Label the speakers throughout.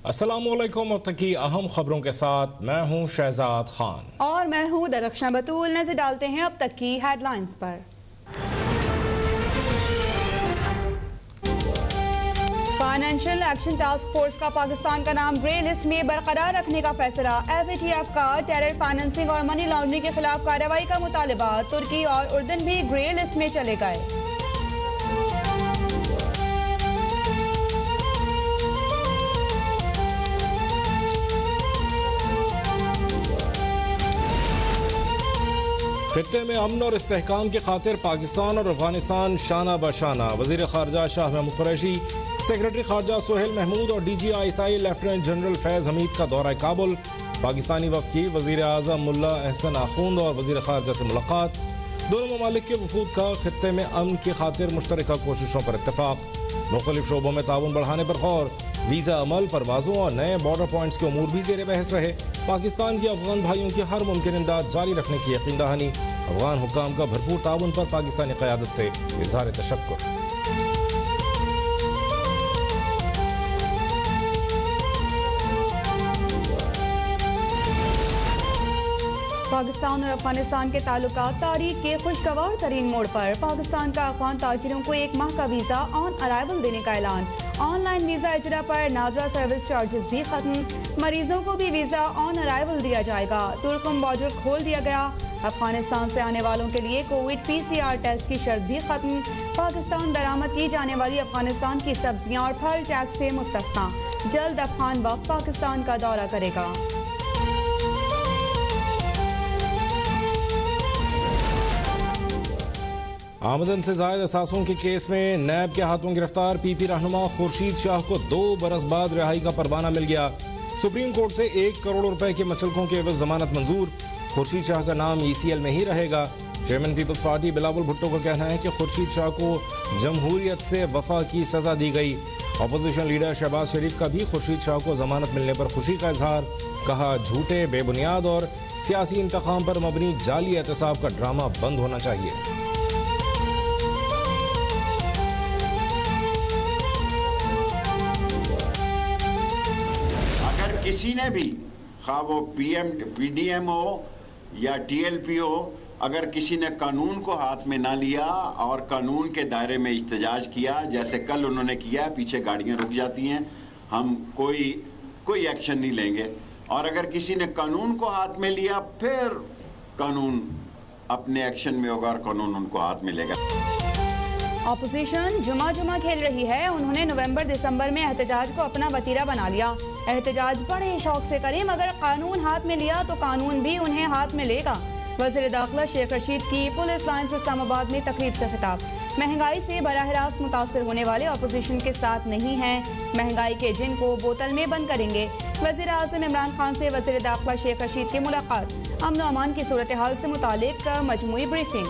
Speaker 1: अस्सलामुअलैकुम। अब तक की अहम खबरों के साथ मैं हूं शहजाद खान
Speaker 2: और मैं हूं दरख्शां बतूल। नजर डालते हैं अब तक की हेडलाइंस पर। फाइनेंशियल एक्शन टास्क फोर्स का पाकिस्तान का नाम ग्रे लिस्ट में बरकरार रखने का फैसला। FATF का टेरर फाइनेंसिंग और मनी लॉन्ड्रिंग के खिलाफ कार्रवाई का मुतालबा। तुर्की और उर्दन भी ग्रे लिस्ट में चले गए।
Speaker 1: खित्ते में अमन और इस्तेहकाम की खातिर पाकिस्तान और अफगानिस्तान शाना बशाना। वजीर खारजा शाह महमूद कुरैशी, सेक्रेटरी खारजा सोहेल महमूद और DGI lieutenant general Faiz Hamid का दौरा काबुल। पाकिस्तानी वक्त की वजीर आज़म मुल्ला एहसन आखुंद और वजीर खारजा से मुलाकात। दोनों ममालिक के वफूद का खित्ते में अमन की खातिर मुश्तरका कोशिशों पर इत्तफाक। मुख्तलिफ शोबों में ताउन बढ़ाने पर गौर। वीज़ा अमल, परवाजों और नए बॉर्डर पॉइंट्स के उमूर भी ज़ेर बहस रहे। पाकिस्तान की अफगान भाइयों की हर मुमकिन इमदाद जारी रखने की यकीन दहानी। अफगान हुक्काम का भरपूर ताउन पर पाकिस्तानी क़यादत से इज़हार तशक्कुर।
Speaker 2: पाकिस्तान और अफगानिस्तान के ताल्लुकात तारीख के खुशगवार तरीन मोड़ पर। पाकिस्तान का अफगान ताजिरों को 1 माह का वीज़ा ऑन अराइवल देने का ऐलान। ऑनलाइन वीज़ा इजरा पर नादरा सर्विस चार्जेस भी खत्म। मरीजों को भी वीज़ा ऑन अराइवल दिया जाएगा। तुर्कम बॉर्डर खोल दिया गया। अफगानिस्तान से आने वालों के लिए कोविड PCR टेस्ट की शर्त भी खत्म। पाकिस्तान बरामद की जाने वाली अफगानिस्तान की सब्जियां और फल टैक्स से मुस्तस्ना। जल्द अफगान वफ़द पाकिस्तान का दौरा करेगा।
Speaker 1: आमदन से जायद असासों के केस में नैब के हाथों गिरफ्तार PP रहनुमा खुर्शीद शाह को 2 बरस बाद रिहाई का परवाना मिल गया। सुप्रीम कोर्ट से 1 करोड़ रुपए के मचलकों के एवज जमानत मंजूर। खुर्शीद शाह का नाम ECL में ही रहेगा। Chairman Peoples Party Bilawal Bhutto का कहना है कि खुर्शीद शाह को जमहूरियत से वफा की सजा दी गई। अपोजिशन लीडर शहबाज शरीफ का भी खुर्शीद शाह को जमानत मिलने पर खुशी का इजहार। कहा, झूठे, बेबुनियाद और सियासी इंतकाम पर मबनी जाली एहतसाब का ड्रामा बंद होना चाहिए।
Speaker 3: किसी ने भी, खा वो PDM हो या TLP हो, अगर किसी ने कानून को हाथ में ना लिया और कानून के दायरे में इhtजाज किया, जैसे कल उन्होंने किया, पीछे गाड़ियां रुक जाती हैं, हम कोई एक्शन नहीं लेंगे। और अगर किसी ने कानून को हाथ में लिया, फिर कानून अपने एक्शन में होगा और कानून उनको हाथ में लेगा।
Speaker 2: ऑपोजिशन जुमा खेल रही है। उन्होंने नवंबर-दिसंबर में एहतजाज को अपना वतीरा बना लिया। एहतजाज बड़े शौक से करें, मगर कानून हाथ में लिया तो कानून भी उन्हें हाथ में लेगा। वज़ीर दाखिला शेख रशीद की पुलिस लाइन्स इस्लामाबाद में तकरीब से खिताब। महंगाई से बराह रास्त मुतासर होने वाले ऑपोजिशन के साथ नहीं हैं। महंगाई के जिन को बोतल में बंद करेंगे। वज़ीर आज़म इमरान खान से वज़ीर दाखिला शेख रशीद की मुलाकात। अमन व अमान की सूरत हाल से मुतालिक मजमूई ब्रीफिंग।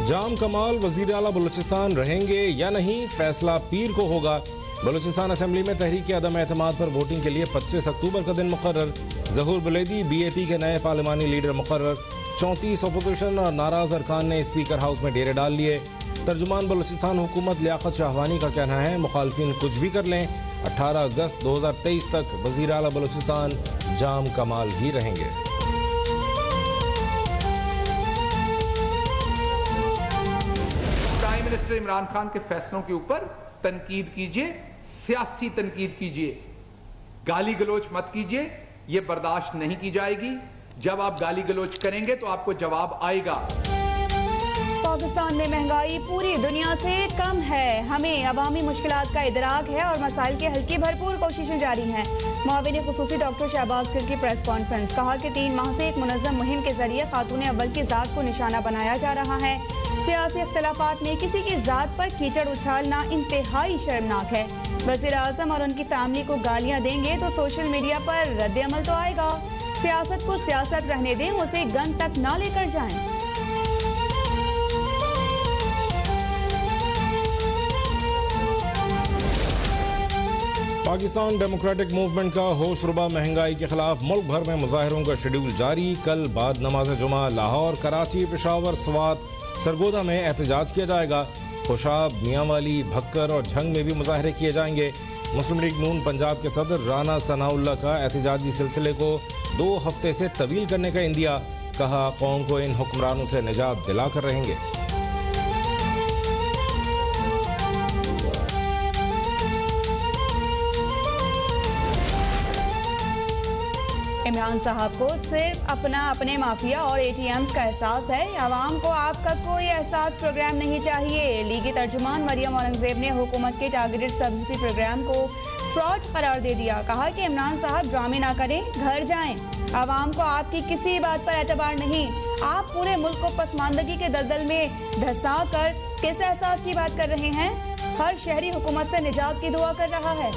Speaker 1: जाम कमाल वज़ीर आला बलूचिस्तान रहेंगे या नहीं, फैसला पीर को होगा। बलूचिस्तान असेंबली में तहरीक अदम एतमाद पर वोटिंग के लिए 25 अक्टूबर का दिन मुकर्रर। ज़हूर बुलैदी BAP के नए पार्लिमानी लीडर मुकर्रर। 34 अपोजिशन और नाराज अरकान ने स्पीकर हाउस में डेरे डाल लिए। तर्जुमान बलूचिस्तान हुकूमत लियाकत शाहवानी का कहना है, मुखालफिन कुछ भी कर लें, 18 अगस्त 2023 तक वज़ीर आला बलूचिस्तान जाम कमाल ही रहेंगे।
Speaker 4: मिनिस्टर इमरान खान के फैसलों के ऊपर तनकीद कीजिए, सियासी तनकीद कीजिए, गाली गलोच मत कीजिए, यह बर्दाश्त नहीं की जाएगी। जब आप गाली गलोच करेंगे तो आपको जवाब आएगा।
Speaker 2: पाकिस्तान में महंगाई पूरी दुनिया से कम है। हमें अवामी मुश्किलात का इदराक है और मसाइल के हल की भरपूर कोशिशें जारी हैं। मुआविन खुसूसी डॉक्टर शहबाज गिल की प्रेस कॉन्फ्रेंस। कहा कि 3 माह से एक मुनज़्ज़म मुहिम के जरिए खातून अव्वल की जात को निशाना बनाया जा रहा है। सियासी इख्तिलाफात में किसी की जात पर कीचड़ उछालना इंतहाई शर्मनाक है। वज़ीर आज़म और उनकी फैमिली को गालियां देंगे तो सोशल मीडिया पर रद्द-ए-अमल तो आएगा। सियासत को सियासत रहने दें, उसे गन तक ना लेकर जाएं।
Speaker 1: पाकिस्तान डेमोक्रेटिक मूवमेंट का होशरुबा महंगाई के खिलाफ मुल्क भर में मुजाहरों का शेड्यूल जारी। कल बाद नमाज जुमा लाहौर, कराची, पेशावर, स्वात, सरगोदा में एहतजाज किया जाएगा। खुशाब, मियांवाली, भक्कर और झंग में भी मुजाहरे किए जाएंगे। मुस्लिम लीग नून पंजाब के सदर राना सनाउल्लाह का एहतजाजी सिलसिले को 2 हफ्ते से तवील करने का इंदिया। कहा, कौम को इन हुक्मरानों से निजात दिलाकर रहेंगे।
Speaker 2: इमरान साहब को सिर्फ अपने माफिया और ATMs का एहसास है। अवाम को आपका कोई एहसास प्रोग्राम नहीं चाहिए। लीगी तर्जुमान मरियम औरंगजेब ने हुकूमत के टारगेटेड सब्सिडी प्रोग्राम को फ्रॉड करार दे दिया। कहा कि इमरान साहब ड्रामे ना करें, घर जाएं। अवाम को आपकी किसी बात पर एतबार नहीं। आप पूरे मुल्क को पसमानदगी के दलदल में धंसा कर किस एहसास की बात कर रहे हैं? हर शहरी हुकूमत से निजात की दुआ कर रहा है।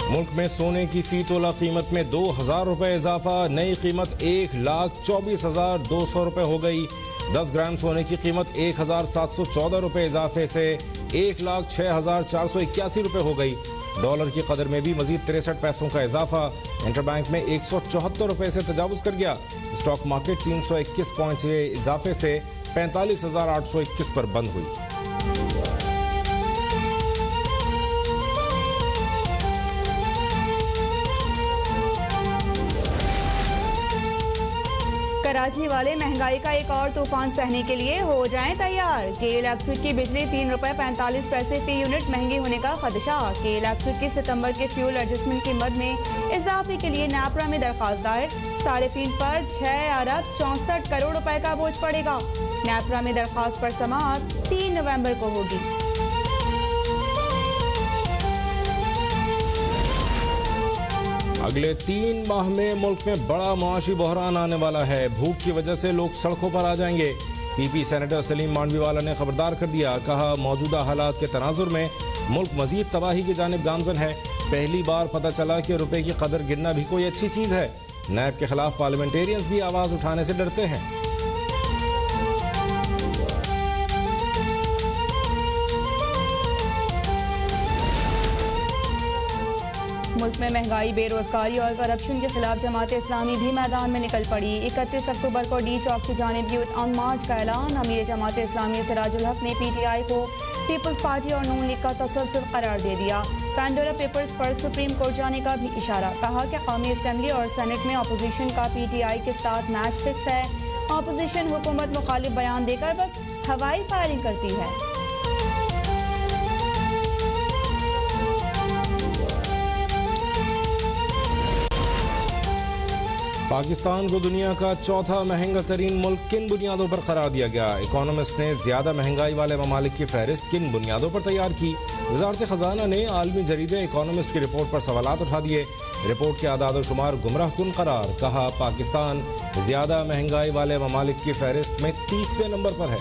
Speaker 1: मुल्क में सोने की फी तोला कीमत में 2000 रुपए इजाफा। नई कीमत 1,24,200 रुपए हो गई। 10 ग्राम सोने की कीमत 1,714 रुपए इजाफे से 1,06,481 रुपए हो गई। डॉलर की कदर में भी मजीद 63 पैसों का इजाफा। इंटरबैंक में 174 रुपए से तजावुज कर गया। स्टॉक मार्केट 321 पॉइंट के इजाफे से 45,821 पर बंद हुई।
Speaker 2: कराची वाले महंगाई का एक और तूफान सहने के लिए हो जाएं तैयार। के इलेक्ट्रिक की बिजली 3 रुपए 45 पैसे फी यूनिट महंगी होने का खदशा। के इलेक्ट्रिक की सितंबर के फ्यूल एडजस्टमेंट कीमत में इजाफे के लिए नैपरा में दरखास्त दायर। सारिफीन पर 6 अरब 64 करोड़ रुपए का बोझ पड़ेगा। नैपरा में दरखास्त पर समाअत 3 नवंबर को होगी।
Speaker 1: अगले 3 माह में मुल्क में बड़ा मुआशी बहरान आने वाला है। भूख की वजह से लोग सड़कों पर आ जाएंगे। PP सेनेटर सलीम मांडवीवाला ने खबरदार कर दिया। कहा, मौजूदा हालात के तनाजुर में मुल्क मजीद तबाही की जानिब गामजन है। पहली बार पता चला कि रुपए की कदर गिरना भी कोई अच्छी चीज़ है। नैब के खिलाफ पार्लियामेंटेरियंस भी आवाज़ उठाने से डरते हैं।
Speaker 2: मुल्क में महंगाई, बेरोजगारी और करप्शन के खिलाफ जमात इस्लामी भी मैदान में निकल पड़ी। 31 अक्टूबर को डी चौक की जानिब यूथ ऑन मार्च का ऐलान। अमीर जमात इस्लामी सिराजुल हक ने PTI को पीपल्स पार्टी और नून लीग का तसल्सल करार दे दिया। पैंडोरा पेपर्स पर सुप्रीम कोर्ट जाने का भी इशारा। कहा कि कौमी असम्बली और सेनेट में अपोजिशन का PTI के साथ मैच फिक्स है। अपोजिशन हुकूमत मुखालिफ बयान देकर बस हवाई फायरिंग करती है।
Speaker 1: पाकिस्तान को दुनिया का चौथा महंगा तरीन मुल्क किन बुनियादों पर करार दिया गया? इकोनॉमिस्ट ने ज्यादा महंगाई वाले ममालिक की फहरिस्त किन बुनियादों पर तैयार की? वजारत खजाना ने आलमी जरीदे इकोनॉमिस्ट की रिपोर्ट पर सवालात उठा दिए। रिपोर्ट के आदाद शुमार गुमराह कुन करार। कहा, पाकिस्तान ज्यादा महंगाई वाले ममालिक की फहरिस्त में 30वें नंबर पर है।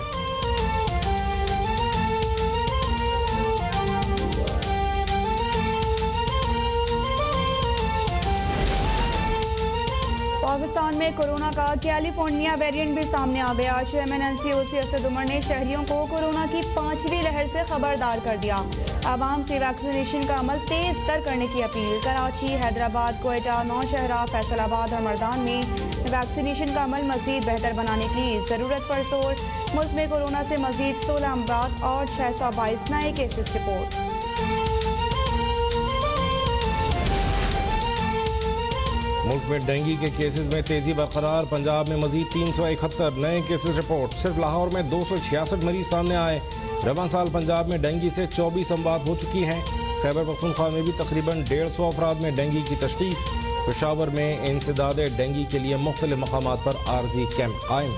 Speaker 2: पाकिस्तान में कोरोना का कैलिफोर्निया वेरिएंट भी सामने आ गया। चेयरमैन NCOC असद उमर ने शहरियों को कोरोना की 5वीं लहर से खबरदार कर दिया। आवाम से वैक्सीनेशन का अमल तेज तर करने की अपील। कराची, हैदराबाद, कोयटा, नौशहरा, फैसलाबाद और मर्दान में वैक्सीनेशन का अमल मजीद बेहतर बनाने की जरूरत पर जोर। मुल्क में कोरोना से मजीद 16 अमवात और 622 नए केसेस रिपोर्ट।
Speaker 1: मुल्क में डेंगू के केसेस में तेजी बरकरार। पंजाब में मजीद 371 नए केसेस रिपोर्ट। सिर्फ लाहौर में 266 मरीज सामने आए। रवां साल पंजाब में डेंगू से 24 अमवात हो चुकी हैं। खैबर पख्तूनख्वा में भी तकरीबन 150 अफराद में डेंगू की तशखीस। पेशावर में इंसदाद डेंगू के लिए मुख्तलिफ मकामात पर आर्जी कैंप कायम।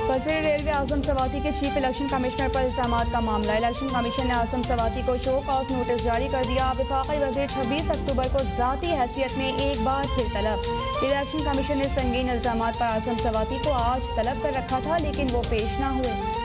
Speaker 2: वज़ीर रेलवे आजम सवाती के चीफ इलेक्शन कमिश्नर पर इल्जामात का मामला। इलेक्शन कमीशन ने आजम सवाती को शो कॉज नोटिस जारी कर दिया। वफाकी वज़ीर 26 अक्टूबर को ज़ाती हैसियत में एक बार फिर तलब। इलेक्शन कमीशन ने संगीन इल्जामात पर आजम सवाती को आज तलब कर रखा था, लेकिन वो पेश न हुए।